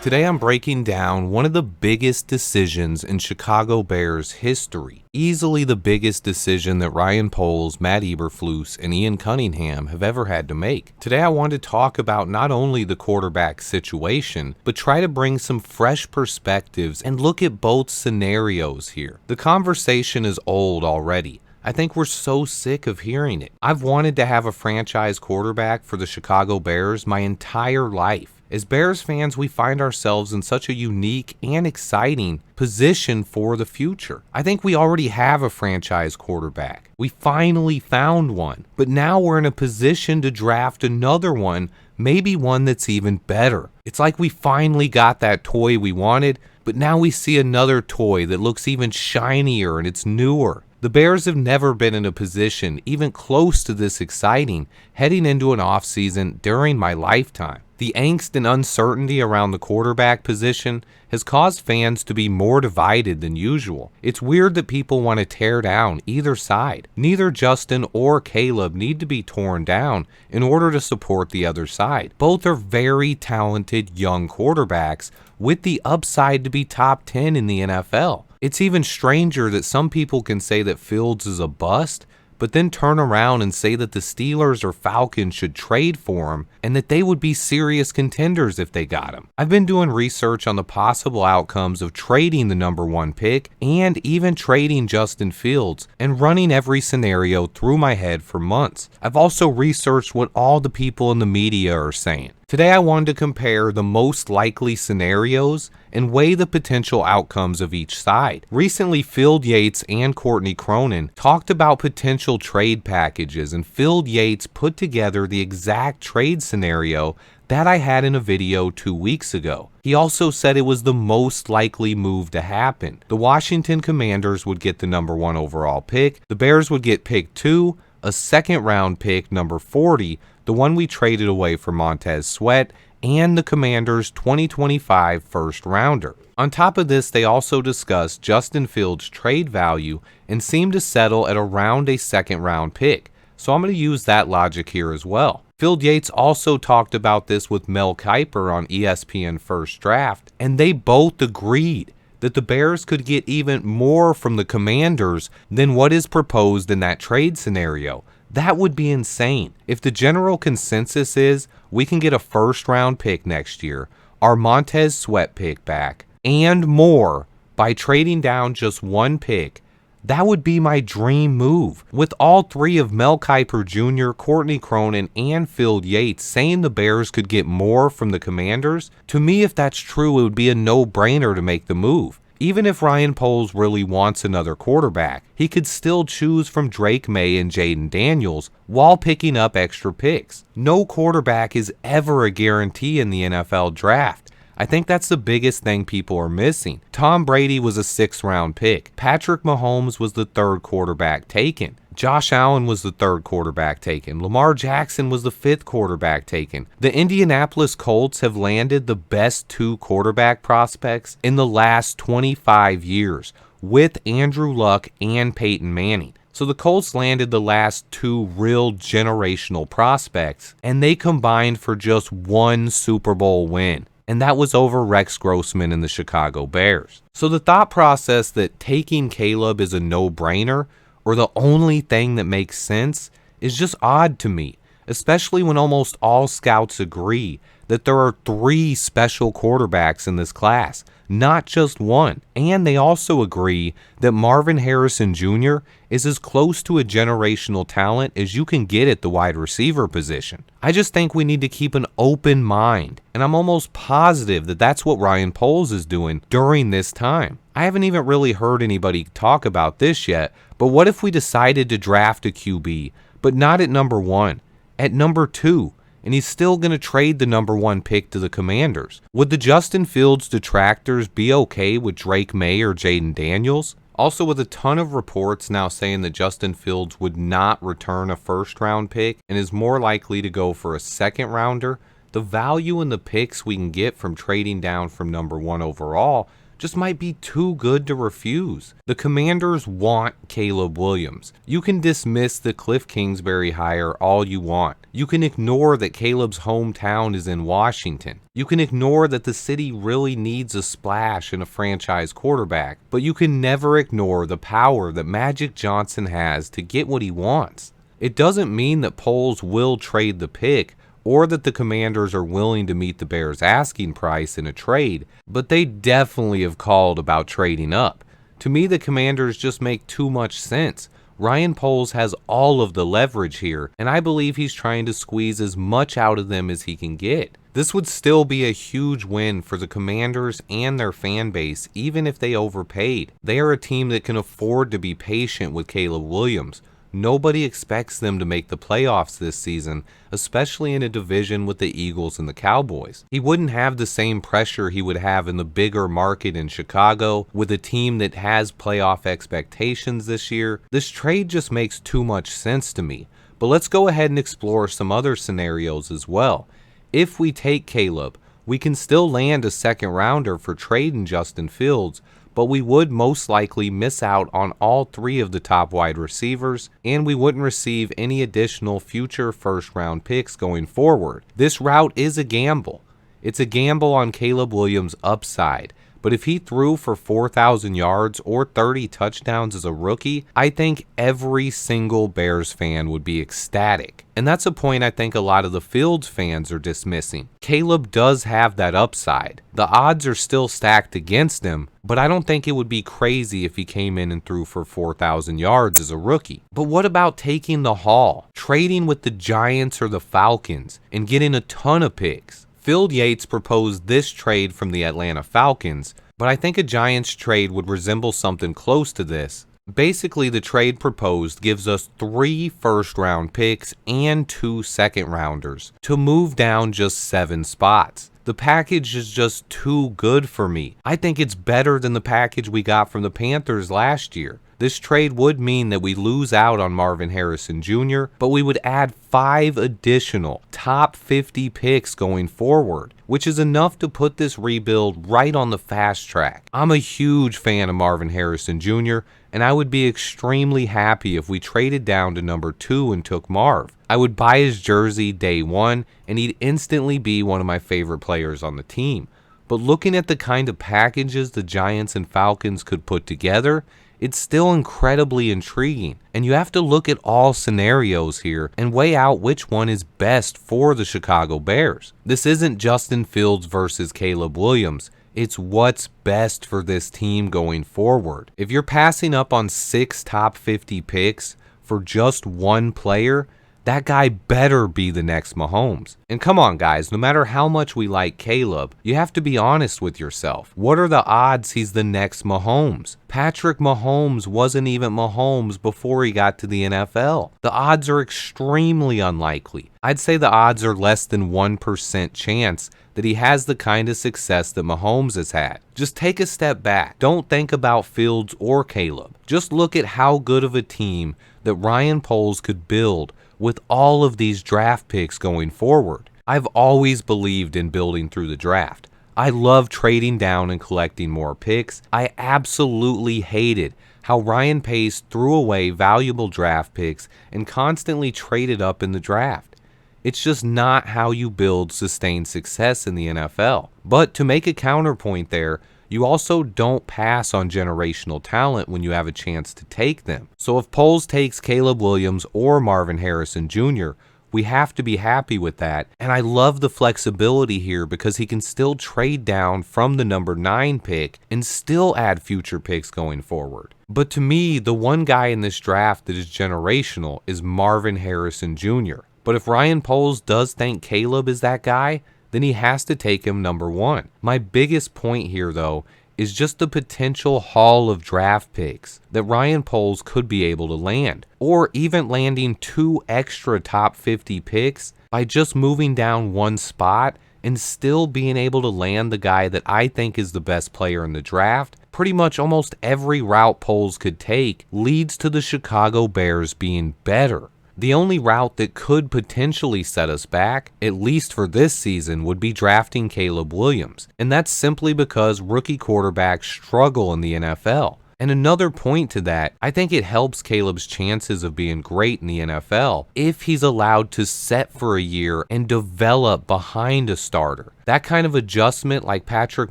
Today I'm breaking down one of the biggest decisions in Chicago Bears history. Easily the biggest decision that Ryan Poles, Matt Eberflus, and Ian Cunningham have ever had to make. Today I want to talk about not only the quarterback situation, but try to bring some fresh perspectives and look at both scenarios here. The conversation is old already. I think we're so sick of hearing it. I've wanted to have a franchise quarterback for the Chicago Bears my entire life. As Bears fans, we find ourselves in such a unique and exciting position for the future. I think we already have a franchise quarterback. We finally found one, but now we're in a position to draft another one, maybe one that's even better. It's like we finally got that toy we wanted, but now we see another toy that looks even shinier and it's newer. The Bears have never been in a position even close to this exciting heading into an offseason during my lifetime. The angst and uncertainty around the quarterback position has caused fans to be more divided than usual. It's weird that people want to tear down either side. Neither Justin or Caleb need to be torn down in order to support the other side. Both are very talented young quarterbacks with the upside to be top 10 in the NFL. It's even stranger that some people can say that Fields is a bust, but then turn around and say that the Steelers or Falcons should trade for him and that they would be serious contenders if they got him. I've been doing research on the possible outcomes of trading the number one pick and even trading Justin Fields and running every scenario through my head for months. I've also researched what all the people in the media are saying. Today I wanted to compare the most likely scenarios and weigh the potential outcomes of each side. Recently, Phil Yates and Courtney Cronin talked about potential trade packages, and Phil Yates put together the exact trade scenario that I had in a video 2 weeks ago. He also said it was the most likely move to happen. The Washington Commanders would get the number 1 overall pick, the Bears would get pick 2, a second round pick, number 40, the one we traded away for Montez Sweat, and the Commanders' 2025 first rounder. On top of this, they also discussed Justin Fields' trade value and seemed to settle at around a second round pick. So I'm going to use that logic here as well. Phil Yates also talked about this with Mel Kiper on ESPN First Draft, and they both agreed that the Bears could get even more from the Commanders than what is proposed in that trade scenario. That would be insane. If the general consensus is we can get a first round pick next year, our Montez Sweat pick back, and more by trading down just one pick, that would be my dream move. With all three of Mel Kiper Jr., Courtney Cronin, and Phil Yates saying the Bears could get more from the Commanders, to me, if that's true, it would be a no-brainer to make the move. Even if Ryan Poles really wants another quarterback, he could still choose from Drake May and Jaden Daniels while picking up extra picks. No quarterback is ever a guarantee in the NFL draft. I think that's the biggest thing people are missing. Tom Brady was a 6th round pick. Patrick Mahomes was the 3rd quarterback taken. Josh Allen was the 3rd quarterback taken. Lamar Jackson was the 5th quarterback taken. The Indianapolis Colts have landed the best 2 quarterback prospects in the last 25 years with Andrew Luck and Peyton Manning. So the Colts landed the last 2 real generational prospects, and they combined for just 1 Super Bowl win. And that was over Rex Grossman and the Chicago Bears. So the thought process that taking Caleb is a no-brainer or the only thing that makes sense is just odd to me, especially when almost all scouts agree that there are 3 special quarterbacks in this class, not just one. And they also agree that Marvin Harrison Jr. is as close to a generational talent as you can get at the wide receiver position. I just think we need to keep an open mind, and I'm almost positive that that's what Ryan Poles is doing during this time. I haven't even really heard anybody talk about this yet, but what if we decided to draft a QB, but not at number 1, at number 2? And he's still going to trade the number 1 pick to the Commanders. Would the Justin Fields detractors be okay with Drake May or Jaden Daniels? Also, with a ton of reports now saying that Justin Fields would not return a first-round pick and is more likely to go for a second-rounder, the value in the picks we can get from trading down from number 1 overall just might be too good to refuse. The Commanders want Caleb Williams. You can dismiss the Cliff Kingsbury hire all you want. You can ignore that Caleb's hometown is in Washington. You can ignore that the city really needs a splash and a franchise quarterback, but you can never ignore the power that Magic Johnson has to get what he wants. It doesn't mean that Poles will trade the pick, or that the Commanders are willing to meet the Bears' asking price in a trade, but they definitely have called about trading up. To me, the Commanders just make too much sense. Ryan Poles has all of the leverage here, and I believe he's trying to squeeze as much out of them as he can get. This would still be a huge win for the Commanders and their fan base, even if they overpaid. They are a team that can afford to be patient with Caleb Williams. Nobody expects them to make the playoffs this season, especially in a division with the Eagles and the Cowboys. He wouldn't have the same pressure he would have in the bigger market in Chicago with a team that has playoff expectations this year. This trade just makes too much sense to me. But let's go ahead and explore some other scenarios as well. If we take Caleb, we can still land a second rounder for trading Justin Fields, but we would most likely miss out on all three of the top wide receivers, and we wouldn't receive any additional future first-round picks going forward. This route is a gamble. It's a gamble on Caleb Williams' upside, but if he threw for 4,000 yards or 30 touchdowns as a rookie, I think every single Bears fan would be ecstatic. And that's a point I think a lot of the Fields fans are dismissing. Caleb does have that upside. The odds are still stacked against him, but I don't think it would be crazy if he came in and threw for 4,000 yards as a rookie. But what about taking the haul, trading with the Giants or the Falcons, and getting a ton of picks? Phil Yates proposed this trade from the Atlanta Falcons, but I think a Giants trade would resemble something close to this. Basically, the trade proposed gives us 3 first-round picks and 2 second-rounders to move down just 7 spots. The package is just too good for me. I think it's better than the package we got from the Panthers last year. This trade would mean that we lose out on Marvin Harrison Jr., but we would add 5 additional top 50 picks going forward, which is enough to put this rebuild right on the fast track. I'm a huge fan of Marvin Harrison Jr., and I would be extremely happy if we traded down to number 2 and took Marv. I would buy his jersey day 1, and he'd instantly be one of my favorite players on the team. But looking at the kind of packages the Giants and Falcons could put together, it's still incredibly intriguing, and you have to look at all scenarios here and weigh out which one is best for the Chicago Bears. This isn't Justin Fields versus Caleb Williams. It's what's best for this team going forward. If you're passing up on 6 top 50 picks for just one player, that guy better be the next Mahomes. And come on, guys, no matter how much we like Caleb, you have to be honest with yourself. What are the odds he's the next Mahomes? Patrick Mahomes wasn't even Mahomes before he got to the NFL. The odds are extremely unlikely. I'd say the odds are less than 1% chance that he has the kind of success that Mahomes has had. Just take a step back. Don't think about Fields or Caleb. Just look at how good of a team that Ryan Poles could build with all of these draft picks going forward. I've always believed in building through the draft. I love trading down and collecting more picks. I absolutely hated how Ryan Pace threw away valuable draft picks and constantly traded up in the draft. It's just not how you build sustained success in the NFL. But to make a counterpoint there, you also don't pass on generational talent when you have a chance to take them. So if Poles takes Caleb Williams or Marvin Harrison Jr., we have to be happy with that. And I love the flexibility here because he can still trade down from the number 9 pick and still add future picks going forward. But to me, the one guy in this draft that is generational is Marvin Harrison Jr. But if Ryan Poles does think Caleb is that guy, then he has to take him number 1. My biggest point here, though, is just the potential haul of draft picks that Ryan Poles could be able to land, or even landing 2 extra top 50 picks by just moving down 1 spot and still being able to land the guy that I think is the best player in the draft. Pretty much almost every route Poles could take leads to the Chicago Bears being better. The only route that could potentially set us back, at least for this season, would be drafting Caleb Williams, and that's simply because rookie quarterbacks struggle in the NFL. And another point to that, I think it helps Caleb's chances of being great in the NFL if he's allowed to set for a year and develop behind a starter. That kind of adjustment like Patrick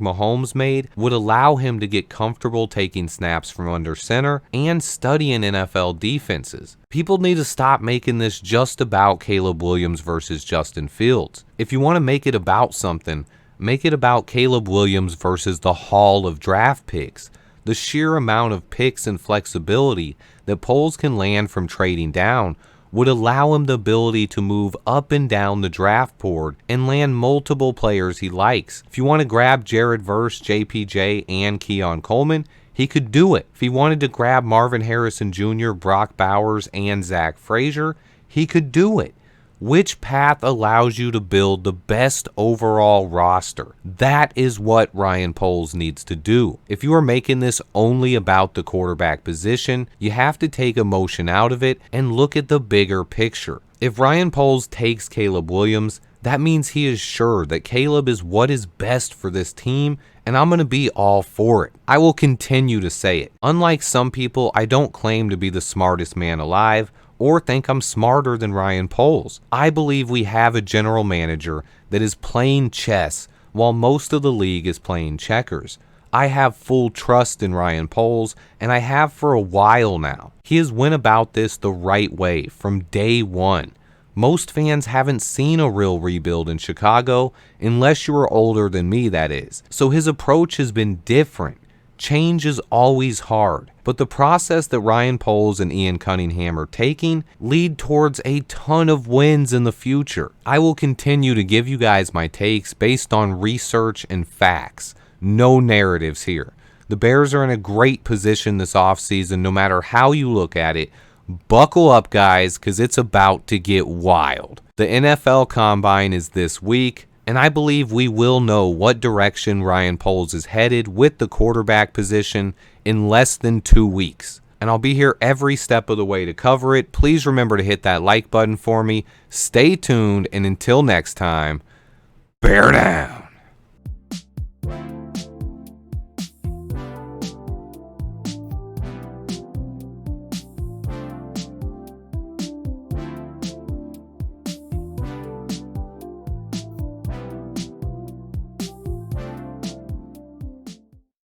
Mahomes made would allow him to get comfortable taking snaps from under center and studying NFL defenses. People need to stop making this just about Caleb Williams versus Justin Fields. If you want to make it about something, make it about Caleb Williams versus the haul of draft picks. The sheer amount of picks and flexibility that Poles can land from trading down would allow him the ability to move up and down the draft board and land multiple players he likes. If you want to grab Jared Verse, JPJ, and Keon Coleman, he could do it. If he wanted to grab Marvin Harrison Jr., Brock Bowers, and Zach Frazier, he could do it. Which path allows you to build the best overall roster? That is what Ryan Poles needs to do. If you are making this only about the quarterback position, you have to take emotion out of it and look at the bigger picture. If Ryan Poles takes Caleb Williams, that means he is sure that Caleb is what is best for this team, and I'm going to be all for it. I will continue to say it. Unlike some people, I don't claim to be the smartest man alive, or think I'm smarter than Ryan Poles. I believe we have a general manager that is playing chess while most of the league is playing checkers. I have full trust in Ryan Poles, and I have for a while now. He has went about this the right way from day one. Most fans haven't seen a real rebuild in Chicago, unless you are older than me, that is. So his approach has been different. Change is always hard, but the process that Ryan Poles and Ian Cunningham are taking lead towards a ton of wins in the future. I will continue to give you guys my takes based on research and facts. No narratives here. The Bears are in a great position this offseason no matter how you look at it. Buckle up, guys, because it's about to get wild. The NFL Combine is this week, and I believe we will know what direction Ryan Poles is headed with the quarterback position in less than 2 weeks. And I'll be here every step of the way to cover it. Please remember to hit that like button for me. Stay tuned, and until next time, bear down.